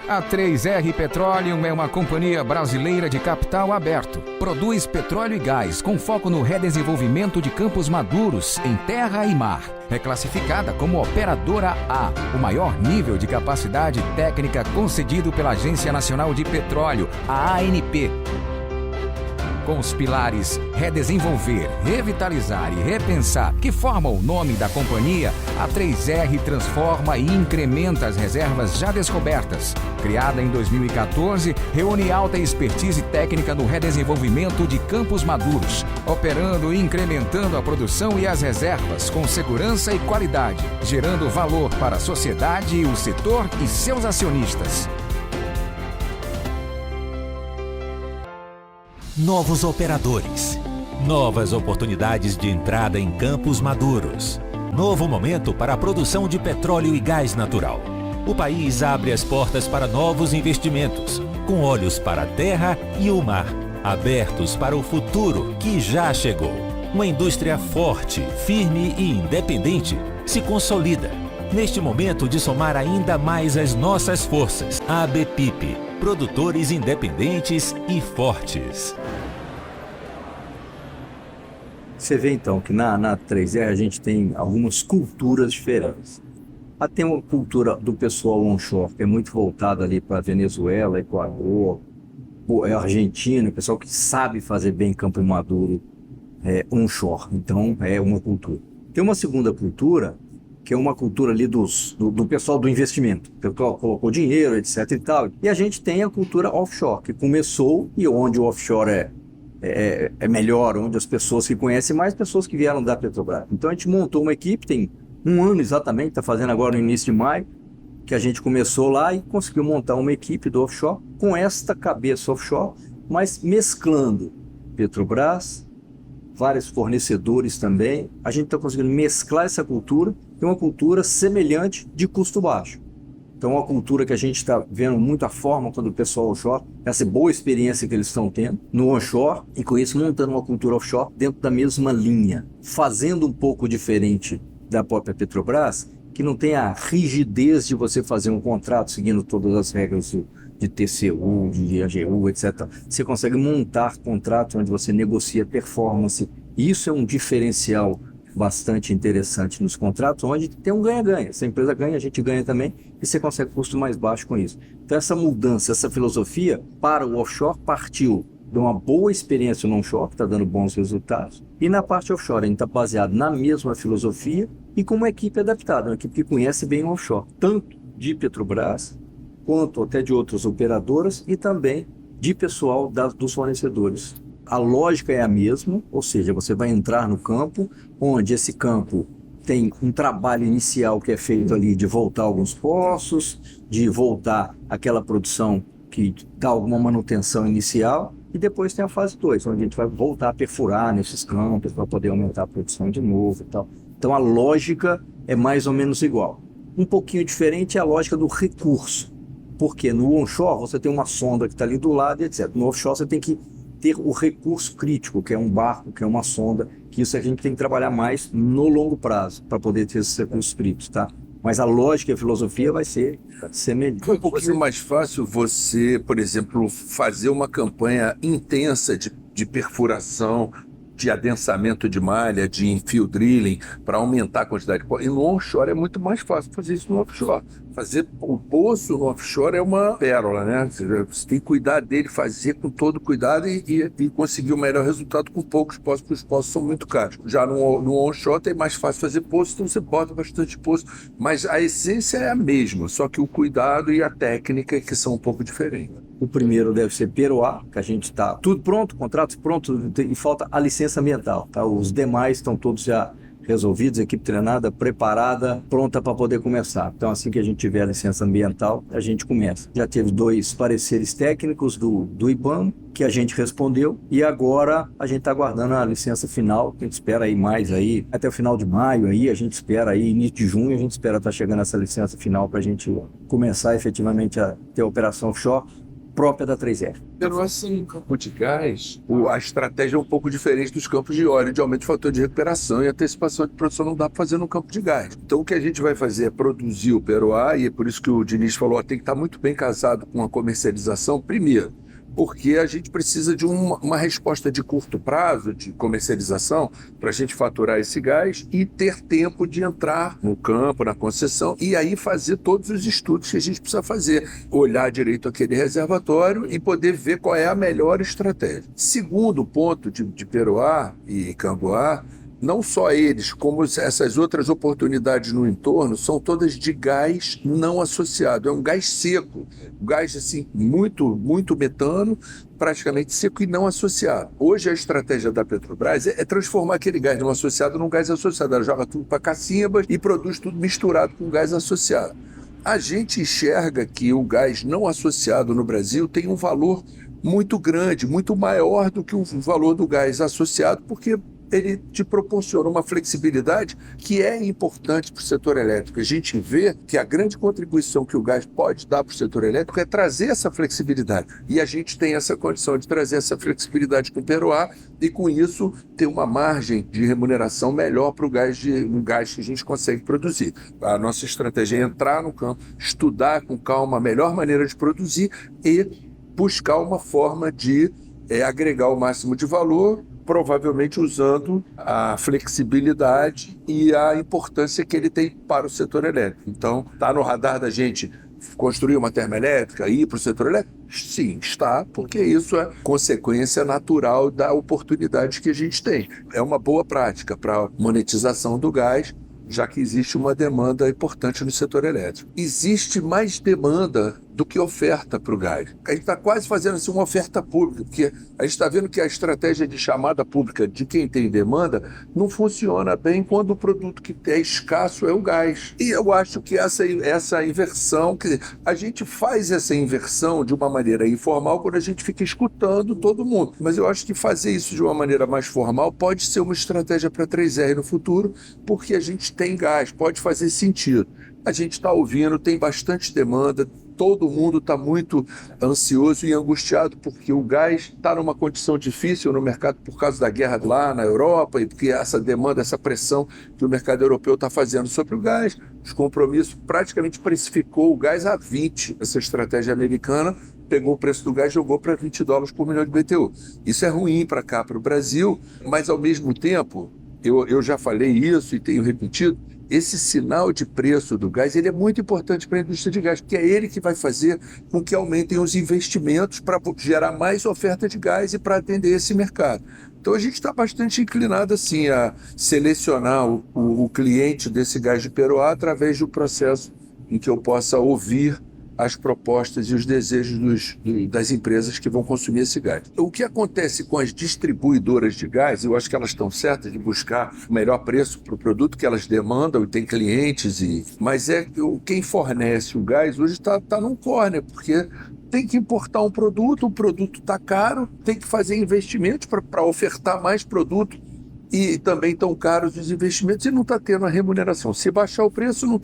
A 3R Petroleum é uma companhia brasileira de capital aberto. Produz petróleo e gás com foco no redesenvolvimento de campos maduros em terra e mar. É classificada como Operadora A, o maior nível de capacidade técnica concedido pela Agência Nacional de Petróleo, a ANP. Com os pilares redesenvolver, revitalizar e repensar, que formam o nome da companhia, a 3R transforma e incrementa as reservas já descobertas. Criada em 2014, reúne alta expertise técnica no redesenvolvimento de campos maduros, operando e incrementando a produção e as reservas com segurança e qualidade, gerando valor para a sociedade, o setor e seus acionistas. Novos operadores. Novas oportunidades de entrada em campos maduros. Novo momento para a produção de petróleo e gás natural. O país abre as portas para novos investimentos, com olhos para a terra e o mar, abertos para o futuro que já chegou. Uma indústria forte, firme e independente se consolida. Neste momento de somar ainda mais as nossas forças, a ABPIP, produtores independentes e fortes. Você vê então que na 3R a gente tem algumas culturas diferentes. Tem uma cultura do pessoal onshore, que é muito voltada ali para Venezuela, Equador, Argentina, o pessoal que sabe fazer bem campo maduro onshore. Então é uma cultura. Tem uma segunda cultura, que é uma cultura ali do pessoal do investimento. O pessoal colocou dinheiro, etc e tal. E a gente tem a cultura offshore, que começou e onde o offshore é melhor, onde as pessoas que conhecem mais pessoas que vieram da Petrobras. Então a gente montou uma equipe, tem um ano exatamente, está fazendo agora no início de maio, que a gente começou lá e conseguiu montar uma equipe do offshore com esta cabeça offshore, mas mesclando Petrobras, vários fornecedores também. A gente está conseguindo mesclar essa cultura e uma cultura semelhante de custo baixo. Então, uma cultura que a gente está vendo muito a forma quando o pessoal offshore, essa boa experiência que eles estão tendo no onshore, e com isso montando uma cultura offshore dentro da mesma linha, fazendo um pouco diferente da própria Petrobras, que não tem a rigidez de você fazer um contrato seguindo todas as regras de TCU, de AGU, etc. Você consegue montar contratos onde você negocia performance. Isso é um diferencial bastante interessante nos contratos, onde tem um ganha-ganha. Se a empresa ganha, a gente ganha também, e você consegue custo mais baixo com isso. Então essa mudança, essa filosofia para o offshore partiu de uma boa experiência no onshore, que está dando bons resultados, e na parte offshore a gente está baseado na mesma filosofia e com uma equipe adaptada, uma equipe que conhece bem o offshore, tanto de Petrobras, quanto até de outras operadoras e também de pessoal dos fornecedores. A lógica é a mesma, ou seja, você vai entrar no campo, onde esse campo tem um trabalho inicial que é feito ali de voltar alguns poços, de voltar aquela produção que dá alguma manutenção inicial, e depois tem a fase 2, onde a gente vai voltar a perfurar nesses campos para poder aumentar a produção de novo e tal. Então a lógica é mais ou menos igual. Um pouquinho diferente é a lógica do recurso, porque no onshore você tem uma sonda que está ali do lado, etc. No offshore você tem que ter o recurso crítico, que é um barco, que é uma sonda, que isso a gente tem que trabalhar mais no longo prazo, para poder ter esses recursos críticos, tá? Mas a lógica e a filosofia vai ser semelhante. Foi um pouquinho mais fácil você, por exemplo, fazer uma campanha intensa de perfuração, de adensamento de malha, de infill drilling, para aumentar a quantidade de poço. E no onshore é muito mais fácil fazer isso no offshore. Fazer o poço no offshore é uma pérola, né? Você tem que cuidar dele, fazer com todo cuidado e conseguir o melhor resultado com poucos poços, porque os poços são muito caros. Já no onshore é mais fácil fazer poço, então você bota bastante poço. Mas a essência é a mesma, só que o cuidado e a técnica que são um pouco diferentes. O primeiro deve ser Peroá, que a gente está tudo pronto, contratos prontos, e falta a licença ambiental, tá? Os demais estão todos já resolvidos, equipe treinada, preparada, pronta para poder começar. Então assim que a gente tiver a licença ambiental, a gente começa. Já teve 2 pareceres técnicos do IBAMA, que a gente respondeu, e agora a gente está aguardando a licença final, que a gente espera aí mais aí, até o final de maio aí, a gente espera aí, início de junho, a gente espera estar chegando essa licença final para a gente começar efetivamente a ter a operação offshore. própria da 3R. Pero assim, no campo de gás, a estratégia é um pouco diferente dos campos de óleo, de aumento do fator de recuperação e antecipação de produção não dá para fazer no campo de gás. Então o que a gente vai fazer é produzir o peroá, e é por isso que o Diniz falou, tem que estar muito bem casado com a comercialização, primeiro, porque a gente precisa de uma resposta de curto prazo, de comercialização, para a gente faturar esse gás e ter tempo de entrar no campo, na concessão, e aí fazer todos os estudos que a gente precisa fazer, olhar direito aquele reservatório e poder ver qual é a melhor estratégia. Segundo ponto de peroá e camboá, não só eles, como essas outras oportunidades no entorno, são todas de gás não associado. É um gás seco, um gás assim, muito metano, praticamente seco e não associado. Hoje a estratégia da Petrobras é transformar aquele gás não associado num gás associado. Ela joga tudo para cacimbas e produz tudo misturado com gás associado. A gente enxerga que o gás não associado no Brasil tem um valor muito grande, muito maior do que o valor do gás associado, porque ele te proporciona uma flexibilidade que é importante para o setor elétrico. A gente vê que a grande contribuição que o gás pode dar para o setor elétrico é trazer essa flexibilidade. E a gente tem essa condição de trazer essa flexibilidade com o peroá e, com isso, ter uma margem de remuneração melhor para um gás que a gente consegue produzir. A nossa estratégia é entrar no campo, estudar com calma a melhor maneira de produzir e buscar uma forma de agregar o máximo de valor, provavelmente usando a flexibilidade e a importância que ele tem para o setor elétrico. Então, está no radar da gente construir uma termoelétrica, ir para o setor elétrico? Sim, está, porque isso é consequência natural da oportunidade que a gente tem. É uma boa prática para a monetização do gás, já que existe uma demanda importante no setor elétrico. Existe mais demanda do que oferta para o gás. A gente está quase fazendo assim, uma oferta pública, porque a gente está vendo que a estratégia de chamada pública de quem tem demanda não funciona bem quando o produto que é escasso é o gás. E eu acho que essa inversão, quer dizer, a gente faz essa inversão de uma maneira informal quando a gente fica escutando todo mundo. Mas eu acho que fazer isso de uma maneira mais formal pode ser uma estratégia para a 3R no futuro, porque a gente tem gás, pode fazer sentido. A gente está ouvindo, tem bastante demanda, todo mundo está muito ansioso e angustiado porque o gás está numa condição difícil no mercado por causa da guerra lá na Europa e porque essa demanda, essa pressão que o mercado europeu está fazendo sobre o gás, os compromissos praticamente precificou o gás a 20. Essa estratégia americana pegou o preço do gás e jogou para $20 por milhão de BTU. Isso é ruim para cá, para o Brasil, mas ao mesmo tempo, eu já falei isso e tenho repetido, esse sinal de preço do gás ele é muito importante para a indústria de gás, porque é ele que vai fazer com que aumentem os investimentos para gerar mais oferta de gás e para atender esse mercado. Então a gente está bastante inclinado assim, a selecionar o cliente desse gás de peroá através do processo em que eu possa ouvir as propostas e os desejos das empresas que vão consumir esse gás. O que acontece com as distribuidoras de gás, eu acho que elas estão certas de buscar o melhor preço para o produto que elas demandam e tem clientes, mas quem fornece o gás hoje está num corner, porque tem que importar um produto, o produto está caro, tem que fazer investimentos para ofertar mais produto. E também estão caros os investimentos e não está tendo a remuneração. Se baixar o preço, não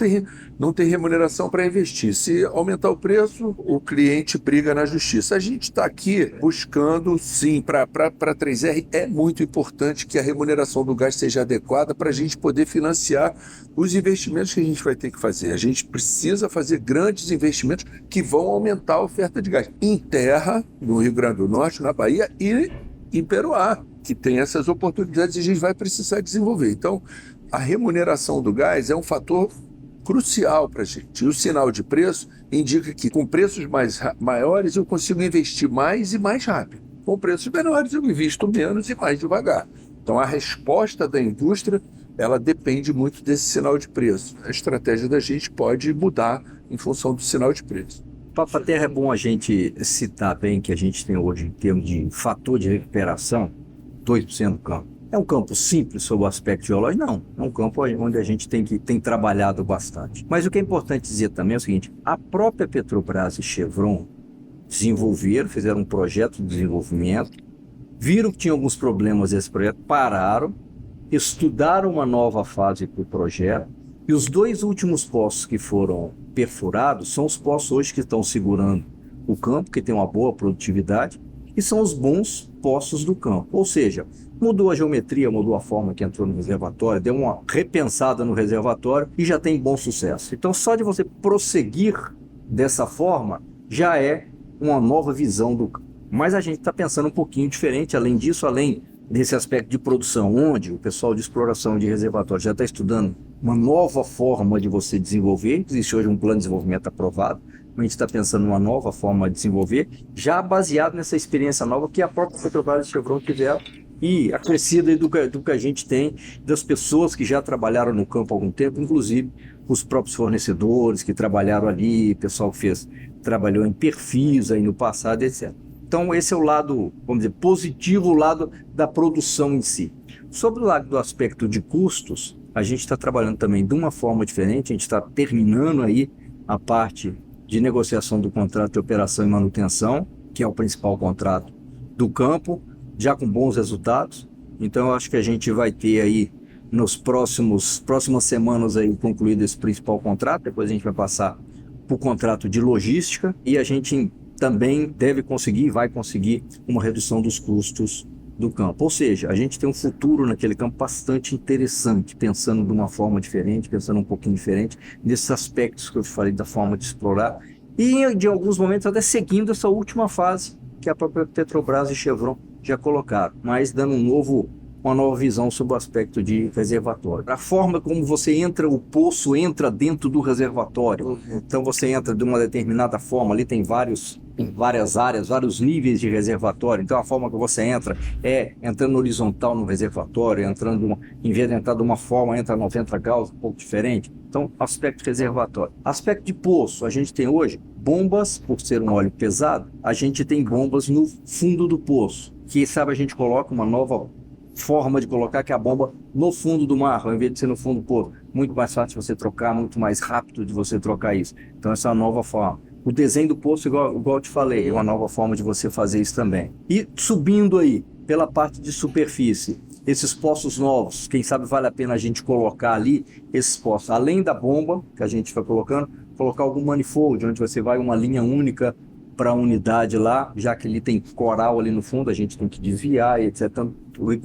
tem remuneração para investir. Se aumentar o preço, o cliente briga na justiça. A gente está aqui buscando, sim, para a 3R é muito importante que a remuneração do gás seja adequada para a gente poder financiar os investimentos que a gente vai ter que fazer. A gente precisa fazer grandes investimentos que vão aumentar a oferta de gás em terra, no Rio Grande do Norte, na Bahia e em Peroá, que tem essas oportunidades e a gente vai precisar desenvolver. Então, a remuneração do gás é um fator crucial para a gente. E o sinal de preço indica que com preços maiores eu consigo investir mais e mais rápido. Com preços menores eu invisto menos e mais devagar. Então, a resposta da indústria, ela depende muito desse sinal de preço. A estratégia da gente pode mudar em função do sinal de preço. Para a terra é bom a gente citar bem que a gente tem hoje em termos de fator de recuperação, 2% do campo. É um campo simples sob o aspecto geológico? Não. É um campo onde a gente tem trabalhado bastante. Mas o que é importante dizer também é o seguinte, a própria Petrobras e Chevron fizeram um projeto de desenvolvimento, viram que tinha alguns problemas nesse projeto, pararam, estudaram uma nova fase para o projeto, e os 2 últimos poços que foram perfurados são os poços hoje que estão segurando o campo, que tem uma boa produtividade, e são os bons poços do campo. Ou seja, mudou a geometria, mudou a forma que entrou no reservatório, deu uma repensada no reservatório e já tem bom sucesso. Então, só de você prosseguir dessa forma, já é uma nova visão do campo. Mas a gente está pensando um pouquinho diferente, além disso, além desse aspecto de produção, onde o pessoal de exploração de reservatório já está estudando uma nova forma de você desenvolver. Existe hoje um plano de desenvolvimento aprovado, mas a gente está pensando numa nova forma de desenvolver, já baseado nessa experiência nova que a própria Petrobras e Chevron tiveram e acrescida do que a gente tem das pessoas que já trabalharam no campo há algum tempo, inclusive os próprios fornecedores que trabalharam ali, pessoal que trabalhou em perfis aí no passado, etc. Então esse é o lado, vamos dizer, positivo, o lado da produção em si. Sobre o lado do aspecto de custos, a gente está trabalhando também de uma forma diferente, a gente está terminando aí a parte de negociação do contrato de operação e manutenção, que é o principal contrato do campo, já com bons resultados. Então eu acho que a gente vai ter aí nos próximas semanas aí concluído esse principal contrato, depois a gente vai passar para o contrato de logística e a gente também vai conseguir uma redução dos custos do campo. Ou seja, a gente tem um futuro naquele campo bastante interessante, pensando de uma forma diferente, pensando um pouquinho diferente, nesses aspectos que eu falei da forma de explorar, e de alguns momentos até seguindo essa última fase que a própria Petrobras e Chevron já colocaram, mas dando uma nova visão sobre o aspecto de reservatório. A forma como você entra, o poço entra dentro do reservatório. Então você entra de uma determinada forma, ali tem várias áreas, vários níveis de reservatório. Então a forma que você entra é entrando horizontal no reservatório, em vez de entrar de uma forma, entra 90 graus, um pouco diferente. Então, aspecto reservatório. Aspecto de poço, a gente tem hoje bombas, por ser um óleo pesado, a gente tem bombas no fundo do poço. Que sabe, a gente coloca uma nova forma de colocar, que é a bomba no fundo do mar, ao invés de ser no fundo do poço. Muito mais fácil de você trocar, muito mais rápido de você trocar isso. Então essa é uma nova forma. O desenho do poço, igual eu te falei, é uma nova forma de você fazer isso também. E subindo aí, pela parte de superfície, esses poços novos, quem sabe vale a pena a gente colocar ali esses poços, além da bomba que a gente vai colocando, colocar algum manifold, onde você vai uma linha única para a unidade lá, já que ele tem coral ali no fundo, a gente tem que desviar, etc. Então,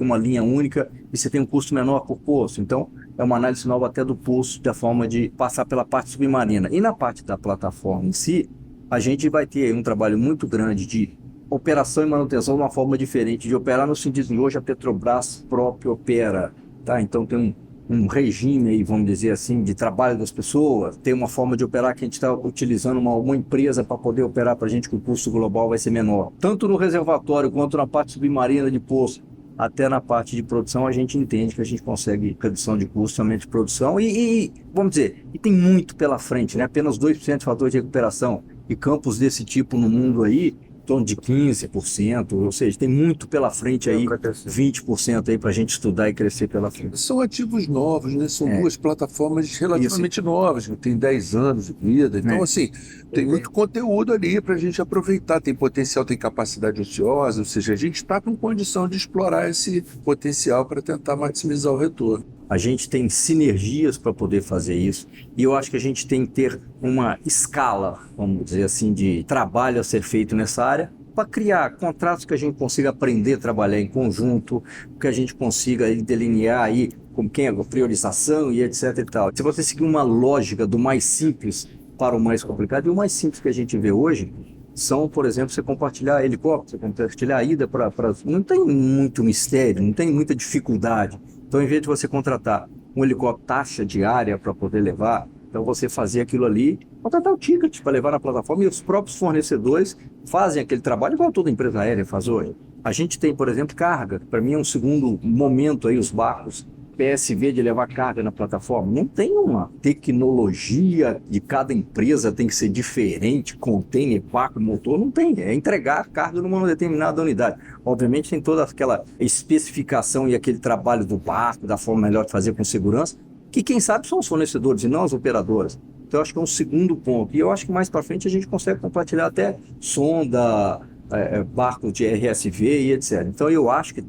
uma linha única e você tem um custo menor por poço. Então, é uma análise nova até do poço, da forma de passar pela parte submarina. E na parte da plataforma em si, a gente vai ter um trabalho muito grande de operação e manutenção de uma forma diferente, de operar no sentido de hoje a Petrobras própria opera, tá? Então tem um regime aí, vamos dizer assim, de trabalho das pessoas, tem uma forma de operar que a gente está utilizando uma empresa para poder operar para a gente, que o custo global vai ser menor. Tanto no reservatório quanto na parte submarina de poço, até na parte de produção, a gente entende que a gente consegue redução de custo, aumento de produção e vamos dizer, e tem muito pela frente, né? Apenas 2% de fator de recuperação e campos desse tipo no mundo aí, em torno de 15%, ou seja, tem muito pela frente aí, 20% aí para a gente estudar e crescer pela frente. São ativos novos, né? São duas plataformas relativamente novas, que tem 10 anos de vida. Então, assim, tem muito conteúdo ali para a gente aproveitar. Tem potencial, tem capacidade ociosa, ou seja, a gente está com condição de explorar esse potencial para tentar maximizar o retorno. A gente tem sinergias para poder fazer isso e eu acho que a gente tem que ter uma escala, vamos dizer assim, de trabalho a ser feito nessa área para criar contratos que a gente consiga aprender a trabalhar em conjunto, que a gente consiga delinear aí com quem é a priorização e etc e tal. Se você seguir uma lógica do mais simples para o mais complicado, e o mais simples que a gente vê hoje são, por exemplo, você compartilhar helicóptero, você compartilhar a ida para... Não tem muito mistério, não tem muita dificuldade. Então, em vez de você contratar um helicóptero taxa diária para poder levar, então você fazer aquilo ali, contratar o ticket para levar na plataforma e os próprios fornecedores fazem aquele trabalho igual toda empresa aérea faz hoje. A gente tem, por exemplo, carga. Para mim é um segundo momento aí, os barcos PSV de levar carga na plataforma. Não tem uma tecnologia de cada empresa, tem que ser diferente, container, barco, motor, não tem. É entregar carga numa determinada unidade. Obviamente tem toda aquela especificação e aquele trabalho do barco, da forma melhor de fazer com segurança, que quem sabe são os fornecedores e não as operadoras. Então eu acho que é um segundo ponto. E eu acho que mais para frente a gente consegue compartilhar até sonda, barco de RSV e etc. Então eu acho que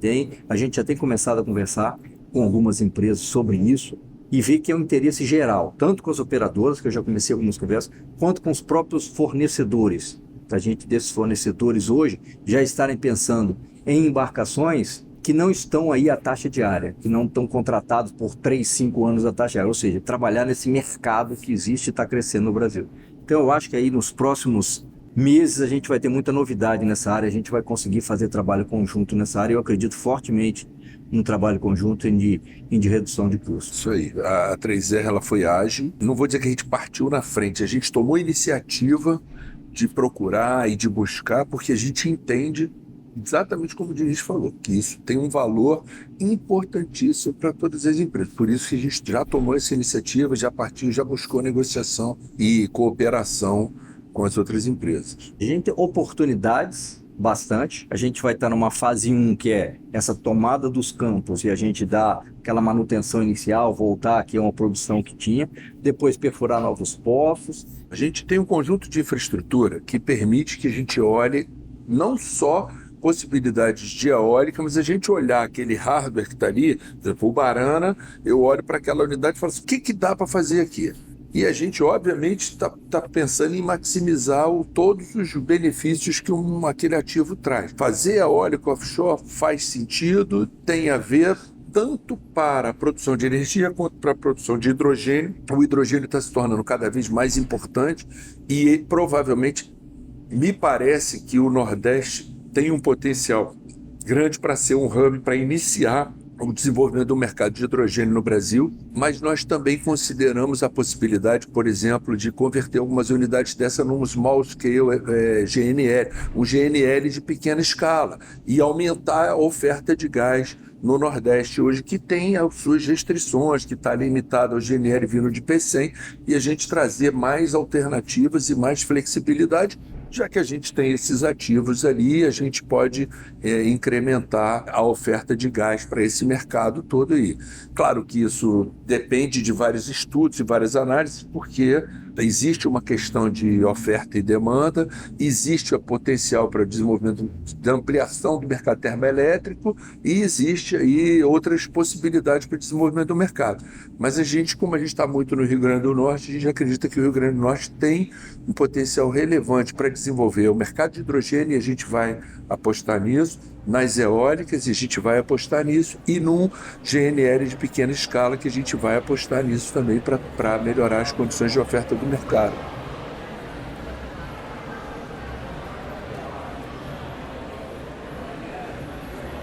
a gente já tem começado a conversar com algumas empresas sobre isso e ver que é um interesse geral, tanto com as operadoras, que eu já comecei algumas conversas, quanto com os próprios fornecedores. muita gente desses fornecedores hoje já estarem pensando em embarcações que não estão aí à taxa diária, que não estão contratados por 3, 5 anos a taxa diária, ou seja, trabalhar nesse mercado que existe e está crescendo no Brasil. Então eu acho que aí nos próximos meses a gente vai ter muita novidade nessa área, a gente vai conseguir fazer trabalho conjunto nessa área. Eu acredito fortemente no trabalho conjunto de redução de custos. Isso aí, a 3R ela foi ágil, não vou dizer que a gente partiu na frente, a gente tomou iniciativa de procurar e de buscar, porque a gente entende, exatamente como o Diniz falou, que isso tem um valor importantíssimo para todas as empresas. Por isso que a gente já tomou essa iniciativa, já partiu, já buscou negociação e cooperação com as outras empresas. A gente tem oportunidades bastante. A gente vai estar numa fase 1, que é essa tomada dos campos e a gente dá aquela manutenção inicial, voltar aqui a uma produção que tinha, depois perfurar novos poços. A gente tem um conjunto de infraestrutura que permite que a gente olhe não só possibilidades de eólica, mas a gente olhar aquele hardware que está ali, por exemplo, o Barana, eu olho para aquela unidade e falo assim, o que dá para fazer aqui? E a gente, obviamente, está pensando em maximizar todos os benefícios que aquele ativo traz. Fazer eólica offshore faz sentido, tem a ver tanto para a produção de energia quanto para a produção de hidrogênio. O hidrogênio está se tornando cada vez mais importante e provavelmente me parece que o Nordeste tem um potencial grande para ser um hub para iniciar o desenvolvimento do mercado de hidrogênio no Brasil, mas nós também consideramos a possibilidade, por exemplo, de converter algumas unidades dessa num small scale GNL, um GNL de pequena escala, e aumentar a oferta de gás no Nordeste hoje, que tem as suas restrições, que está limitado ao GNL vindo de P100, e a gente trazer mais alternativas e mais flexibilidade, já que a gente tem esses ativos ali, a gente pode incrementar a oferta de gás para esse mercado todo aí. Claro que isso depende de vários estudos e várias análises, porque existe uma questão de oferta e demanda, existe o potencial para desenvolvimento de ampliação do mercado termoelétrico e existe aí outras possibilidades para desenvolvimento do mercado. Mas a gente, como a gente está muito no Rio Grande do Norte, a gente acredita que o Rio Grande do Norte tem um potencial relevante para desenvolver o mercado de hidrogênio, e a gente vai apostar nisso, nas eólicas, e a gente vai apostar nisso, e num GNL de pequena escala, que a gente vai apostar nisso também para melhorar as condições de oferta do mercado.